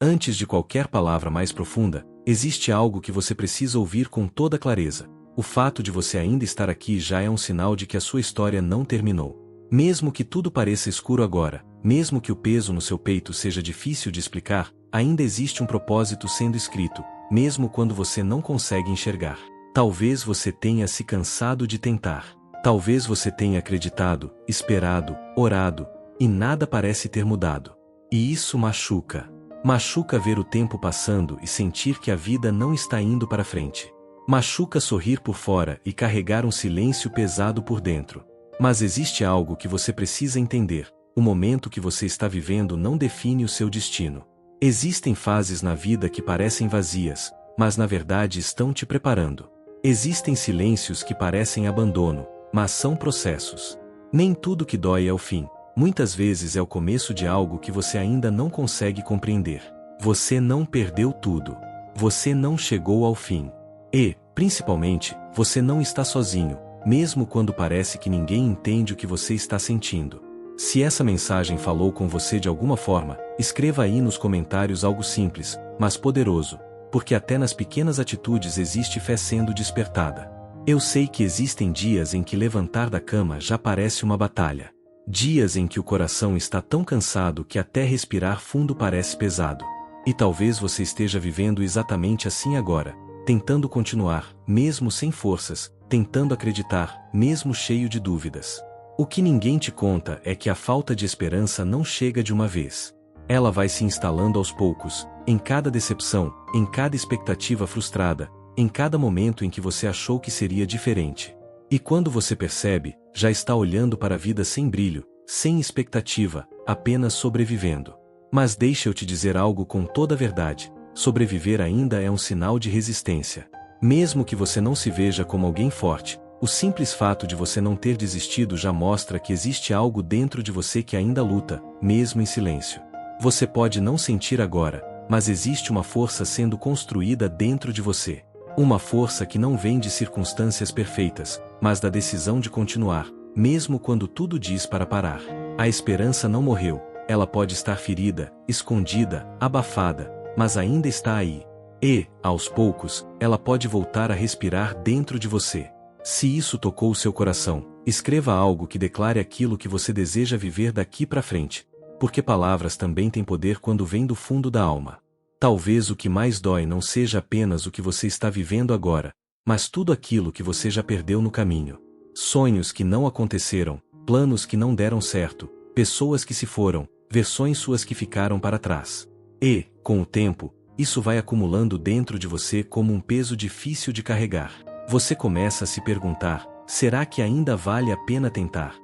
Antes de qualquer palavra mais profunda, existe algo que você precisa ouvir com toda clareza. O fato de você ainda estar aqui já é um sinal de que a sua história não terminou. Mesmo que tudo pareça escuro agora, mesmo que o peso no seu peito seja difícil de explicar, ainda existe um propósito sendo escrito, mesmo quando você não consegue enxergar. Talvez você tenha se cansado de tentar. Talvez você tenha acreditado, esperado, orado, e nada parece ter mudado. E isso machuca. Machuca ver o tempo passando e sentir que a vida não está indo para frente. Machuca sorrir por fora e carregar um silêncio pesado por dentro. Mas existe algo que você precisa entender: o momento que você está vivendo não define o seu destino. Existem fases na vida que parecem vazias, mas na verdade estão te preparando. Existem silêncios que parecem abandono, mas são processos. Nem tudo que dói é o fim. Muitas vezes é o começo de algo que você ainda não consegue compreender. Você não perdeu tudo. Você não chegou ao fim. E, principalmente, você não está sozinho, mesmo quando parece que ninguém entende o que você está sentindo. Se essa mensagem falou com você de alguma forma, escreva aí nos comentários algo simples, mas poderoso, porque até nas pequenas atitudes existe fé sendo despertada. Eu sei que existem dias em que levantar da cama já parece uma batalha. Dias em que o coração está tão cansado que até respirar fundo parece pesado. E talvez você esteja vivendo exatamente assim agora, tentando continuar, mesmo sem forças, tentando acreditar, mesmo cheio de dúvidas. O que ninguém te conta é que a falta de esperança não chega de uma vez. Ela vai se instalando aos poucos, em cada decepção, em cada expectativa frustrada, em cada momento em que você achou que seria diferente. E quando você percebe, já está olhando para a vida sem brilho, sem expectativa, apenas sobrevivendo. Mas deixa eu te dizer algo com toda a verdade: sobreviver ainda é um sinal de resistência. Mesmo que você não se veja como alguém forte, o simples fato de você não ter desistido já mostra que existe algo dentro de você que ainda luta, mesmo em silêncio. Você pode não sentir agora, mas existe uma força sendo construída dentro de você. Uma força que não vem de circunstâncias perfeitas, mas da decisão de continuar, mesmo quando tudo diz para parar. A esperança não morreu, ela pode estar ferida, escondida, abafada, mas ainda está aí. E, aos poucos, ela pode voltar a respirar dentro de você. Se isso tocou o seu coração, escreva algo que declare aquilo que você deseja viver daqui para frente, porque palavras também têm poder quando vêm do fundo da alma. Talvez o que mais dói não seja apenas o que você está vivendo agora, mas tudo aquilo que você já perdeu no caminho. Sonhos que não aconteceram, planos que não deram certo, pessoas que se foram, versões suas que ficaram para trás. E, com o tempo, isso vai acumulando dentro de você como um peso difícil de carregar. Você começa a se perguntar: será que ainda vale a pena tentar?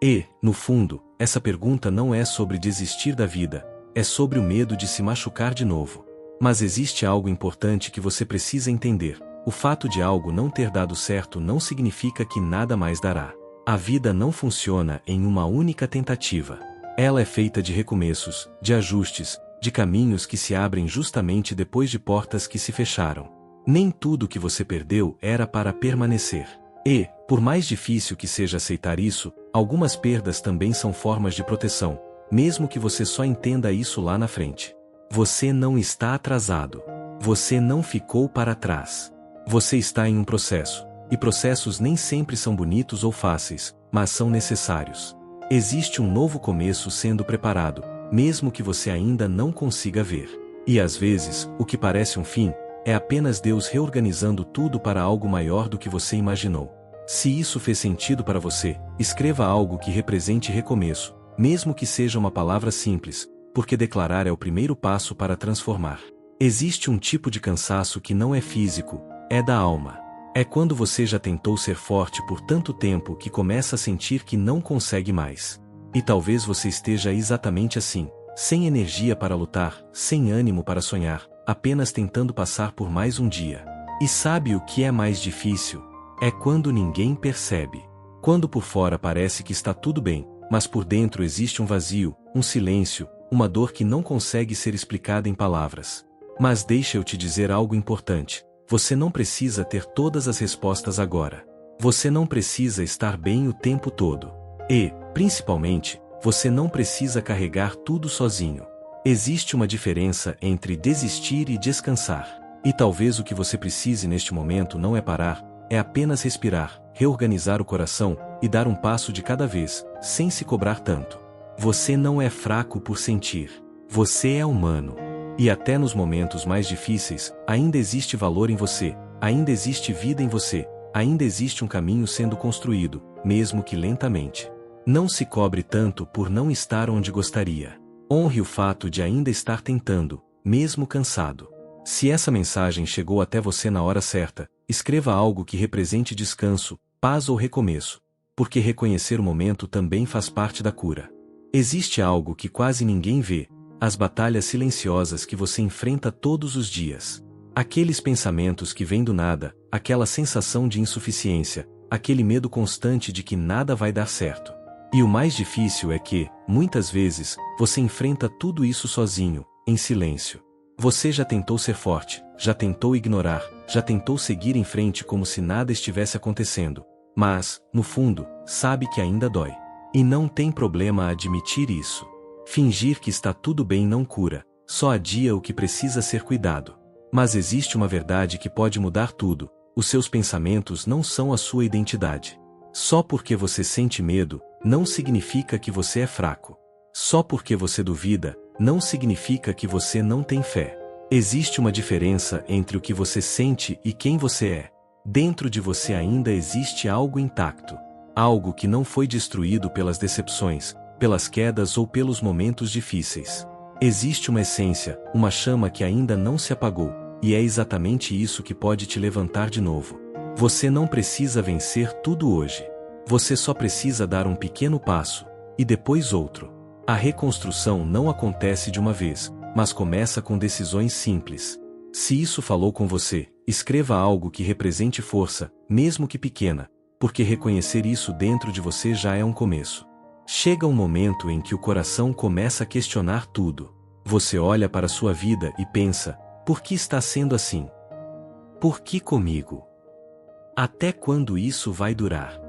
E, no fundo, essa pergunta não é sobre desistir da vida, é sobre o medo de se machucar de novo. Mas existe algo importante que você precisa entender: o fato de algo não ter dado certo não significa que nada mais dará. A vida não funciona em uma única tentativa. Ela é feita de recomeços, de ajustes, de caminhos que se abrem justamente depois de portas que se fecharam. Nem tudo que você perdeu era para permanecer. E, por mais difícil que seja aceitar isso, algumas perdas também são formas de proteção, mesmo que você só entenda isso lá na frente. Você não está atrasado. Você não ficou para trás. Você está em um processo, e processos nem sempre são bonitos ou fáceis, mas são necessários. Existe um novo começo sendo preparado, mesmo que você ainda não consiga ver. E às vezes, o que parece um fim, é apenas Deus reorganizando tudo para algo maior do que você imaginou. Se isso fez sentido para você, escreva algo que represente recomeço, mesmo que seja uma palavra simples, porque declarar é o primeiro passo para transformar. Existe um tipo de cansaço que não é físico, é da alma. É quando você já tentou ser forte por tanto tempo que começa a sentir que não consegue mais. E talvez você esteja exatamente assim, sem energia para lutar, sem ânimo para sonhar, apenas tentando passar por mais um dia. E sabe o que é mais difícil? É quando ninguém percebe. Quando por fora parece que está tudo bem, mas por dentro existe um vazio, um silêncio, uma dor que não consegue ser explicada em palavras. Mas deixa eu te dizer algo importante: você não precisa ter todas as respostas agora. Você não precisa estar bem o tempo todo. E, principalmente, você não precisa carregar tudo sozinho. Existe uma diferença entre desistir e descansar. E talvez o que você precise neste momento não é parar, é apenas respirar, reorganizar o coração e dar um passo de cada vez, sem se cobrar tanto. Você não é fraco por sentir. Você é humano. E até nos momentos mais difíceis, ainda existe valor em você, ainda existe vida em você, ainda existe um caminho sendo construído, mesmo que lentamente. Não se cobre tanto por não estar onde gostaria. Honre o fato de ainda estar tentando, mesmo cansado. Se essa mensagem chegou até você na hora certa, escreva algo que represente descanso, paz ou recomeço, porque reconhecer o momento também faz parte da cura. Existe algo que quase ninguém vê, as batalhas silenciosas que você enfrenta todos os dias. Aqueles pensamentos que vêm do nada, aquela sensação de insuficiência, aquele medo constante de que nada vai dar certo. E o mais difícil é que, muitas vezes, você enfrenta tudo isso sozinho, em silêncio. Você já tentou ser forte, já tentou ignorar, já tentou seguir em frente como se nada estivesse acontecendo. Mas, no fundo, sabe que ainda dói. E não tem problema admitir isso. Fingir que está tudo bem não cura, só adia o que precisa ser cuidado. Mas existe uma verdade que pode mudar tudo: os seus pensamentos não são a sua identidade. Só porque você sente medo, não significa que você é fraco. Só porque você duvida, não significa que você não tem fé. Existe uma diferença entre o que você sente e quem você é. Dentro de você ainda existe algo intacto. Algo que não foi destruído pelas decepções, pelas quedas ou pelos momentos difíceis. Existe uma essência, uma chama que ainda não se apagou, e é exatamente isso que pode te levantar de novo. Você não precisa vencer tudo hoje. Você só precisa dar um pequeno passo, e depois outro. A reconstrução não acontece de uma vez, mas começa com decisões simples. Se isso falou com você, escreva algo que represente força, mesmo que pequena, porque reconhecer isso dentro de você já é um começo. Chega um momento em que o coração começa a questionar tudo. Você olha para sua vida e pensa: por que está sendo assim? Por que comigo? Até quando isso vai durar?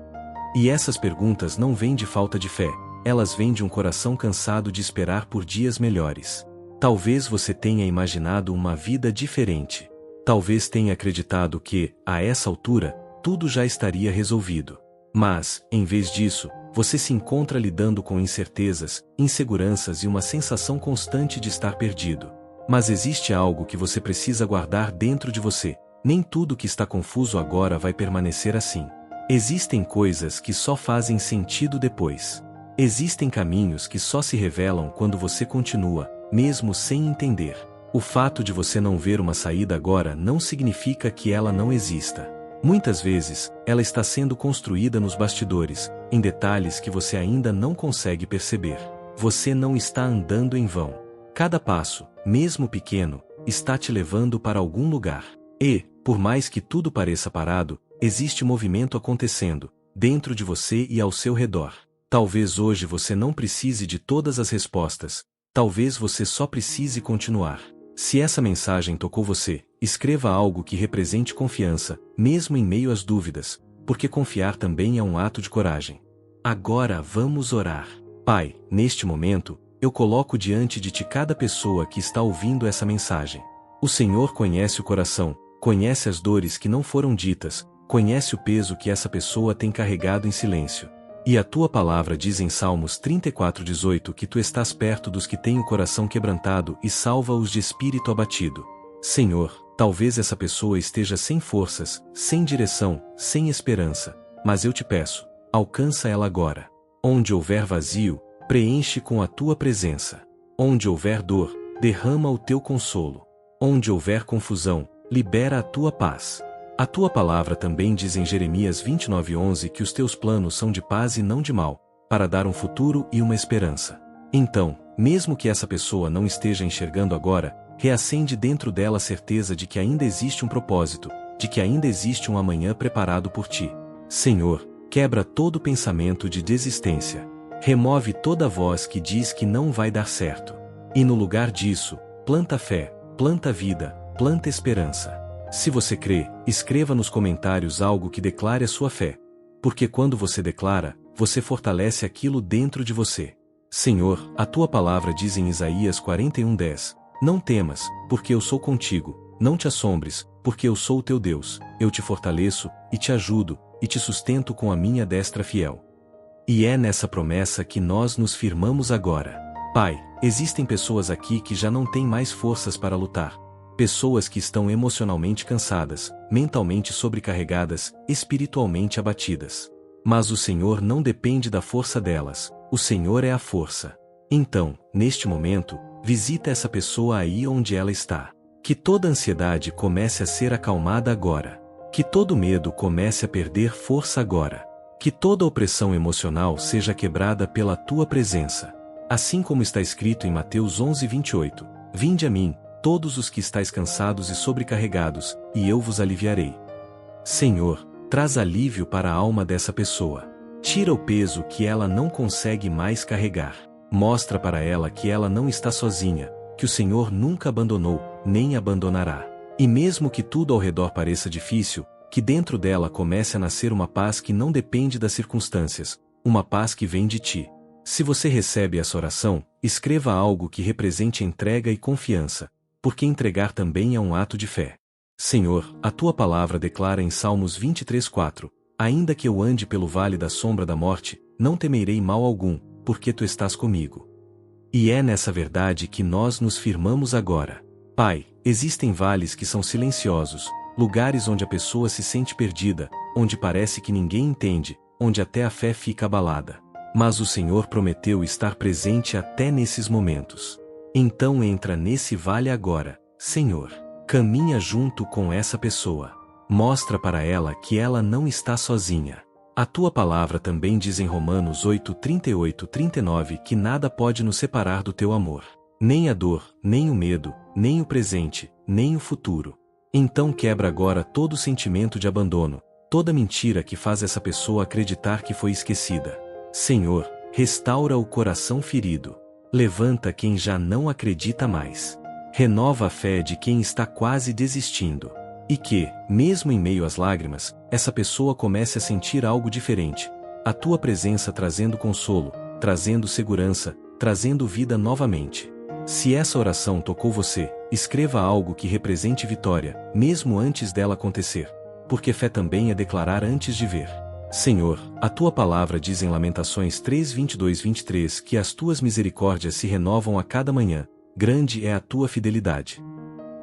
E essas perguntas não vêm de falta de fé, elas vêm de um coração cansado de esperar por dias melhores. Talvez você tenha imaginado uma vida diferente. Talvez tenha acreditado que, a essa altura, tudo já estaria resolvido. Mas, em vez disso, você se encontra lidando com incertezas, inseguranças e uma sensação constante de estar perdido. Mas existe algo que você precisa guardar dentro de você. Nem tudo que está confuso agora vai permanecer assim. Existem coisas que só fazem sentido depois. Existem caminhos que só se revelam quando você continua, mesmo sem entender. O fato de você não ver uma saída agora não significa que ela não exista. Muitas vezes, ela está sendo construída nos bastidores, em detalhes que você ainda não consegue perceber. Você não está andando em vão. Cada passo, mesmo pequeno, está te levando para algum lugar. E, por mais que tudo pareça parado, existe movimento acontecendo, dentro de você e ao seu redor. Talvez hoje você não precise de todas as respostas. Talvez você só precise continuar. Se essa mensagem tocou você, escreva algo que represente confiança, mesmo em meio às dúvidas, porque confiar também é um ato de coragem. Agora vamos orar. Pai, neste momento, eu coloco diante de ti cada pessoa que está ouvindo essa mensagem. O Senhor conhece o coração, conhece as dores que não foram ditas, conhece o peso que essa pessoa tem carregado em silêncio. E a tua palavra diz em Salmos 34:18 que tu estás perto dos que têm o coração quebrantado e salva-os de espírito abatido. Senhor, talvez essa pessoa esteja sem forças, sem direção, sem esperança, mas eu te peço, alcança ela agora. Onde houver vazio, preenche com a tua presença. Onde houver dor, derrama o teu consolo. Onde houver confusão, libera a tua paz. A tua palavra também diz em Jeremias 29:11 que os teus planos são de paz e não de mal, para dar um futuro e uma esperança. Então, mesmo que essa pessoa não esteja enxergando agora, reacende dentro dela a certeza de que ainda existe um propósito, de que ainda existe um amanhã preparado por ti. Senhor, quebra todo pensamento de desistência. Remove toda voz que diz que não vai dar certo. E no lugar disso, planta fé, planta vida, planta esperança. Se você crê, escreva nos comentários algo que declare a sua fé. Porque quando você declara, você fortalece aquilo dentro de você. Senhor, a tua palavra diz em Isaías 41:10, não temas, porque eu sou contigo, não te assombres, porque eu sou o teu Deus, eu te fortaleço, e te ajudo, e te sustento com a minha destra fiel. E é nessa promessa que nós nos firmamos agora. Pai, existem pessoas aqui que já não têm mais forças para lutar. Pessoas que estão emocionalmente cansadas, mentalmente sobrecarregadas, espiritualmente abatidas. Mas o Senhor não depende da força delas, o Senhor é a força. Então, neste momento, visita essa pessoa aí onde ela está. Que toda ansiedade comece a ser acalmada agora. Que todo medo comece a perder força agora. Que toda opressão emocional seja quebrada pela tua presença. Assim como está escrito em Mateus 11:28, vinde a mim, todos os que estáis cansados e sobrecarregados, e eu vos aliviarei. Senhor, traz alívio para a alma dessa pessoa. Tira o peso que ela não consegue mais carregar. Mostra para ela que ela não está sozinha, que o Senhor nunca abandonou, nem abandonará. E mesmo que tudo ao redor pareça difícil, que dentro dela comece a nascer uma paz que não depende das circunstâncias, uma paz que vem de ti. Se você recebe essa oração, escreva algo que represente entrega e confiança, porque entregar também é um ato de fé. Senhor, a tua palavra declara em Salmos 23:4, ainda que eu ande pelo vale da sombra da morte, não temerei mal algum, porque tu estás comigo. E é nessa verdade que nós nos firmamos agora. Pai, existem vales que são silenciosos, lugares onde a pessoa se sente perdida, onde parece que ninguém entende, onde até a fé fica abalada. Mas o Senhor prometeu estar presente até nesses momentos. Então entra nesse vale agora, Senhor. Caminha junto com essa pessoa. Mostra para ela que ela não está sozinha. A tua palavra também diz em Romanos 8:38-39 que nada pode nos separar do teu amor. Nem a dor, nem o medo, nem o presente, nem o futuro. Então quebra agora todo sentimento de abandono, toda mentira que faz essa pessoa acreditar que foi esquecida. Senhor, restaura o coração ferido. Levanta quem já não acredita mais. Renova a fé de quem está quase desistindo. E que, mesmo em meio às lágrimas, essa pessoa comece a sentir algo diferente. A tua presença trazendo consolo, trazendo segurança, trazendo vida novamente. Se essa oração tocou você, escreva algo que represente vitória, mesmo antes dela acontecer. Porque fé também é declarar antes de ver. Senhor, a tua palavra diz em Lamentações 3:22-23 que as tuas misericórdias se renovam a cada manhã, grande é a tua fidelidade.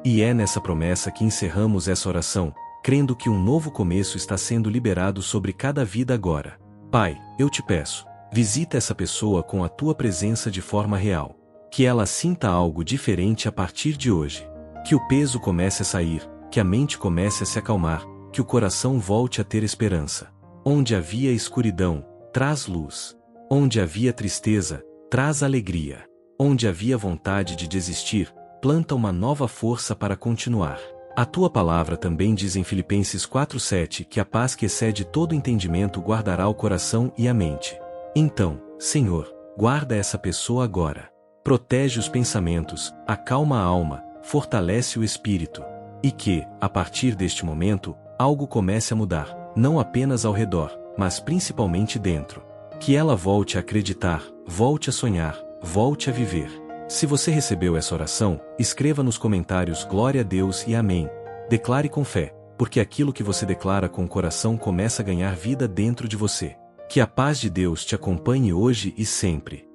E é nessa promessa que encerramos essa oração, crendo que um novo começo está sendo liberado sobre cada vida agora. Pai, eu te peço, visita essa pessoa com a tua presença de forma real. Que ela sinta algo diferente a partir de hoje. Que o peso comece a sair, que a mente comece a se acalmar, que o coração volte a ter esperança. Onde havia escuridão, traz luz. Onde havia tristeza, traz alegria. Onde havia vontade de desistir, planta uma nova força para continuar. A tua palavra também diz em Filipenses 4:7 que a paz que excede todo entendimento guardará o coração e a mente. Então, Senhor, guarda essa pessoa agora. Protege os pensamentos, acalma a alma, fortalece o espírito. E que, a partir deste momento, algo comece a mudar, não apenas ao redor, mas principalmente dentro. Que ela volte a acreditar, volte a sonhar, volte a viver. Se você recebeu essa oração, escreva nos comentários glória a Deus e amém. Declare com fé, porque aquilo que você declara com o coração começa a ganhar vida dentro de você. Que a paz de Deus te acompanhe hoje e sempre.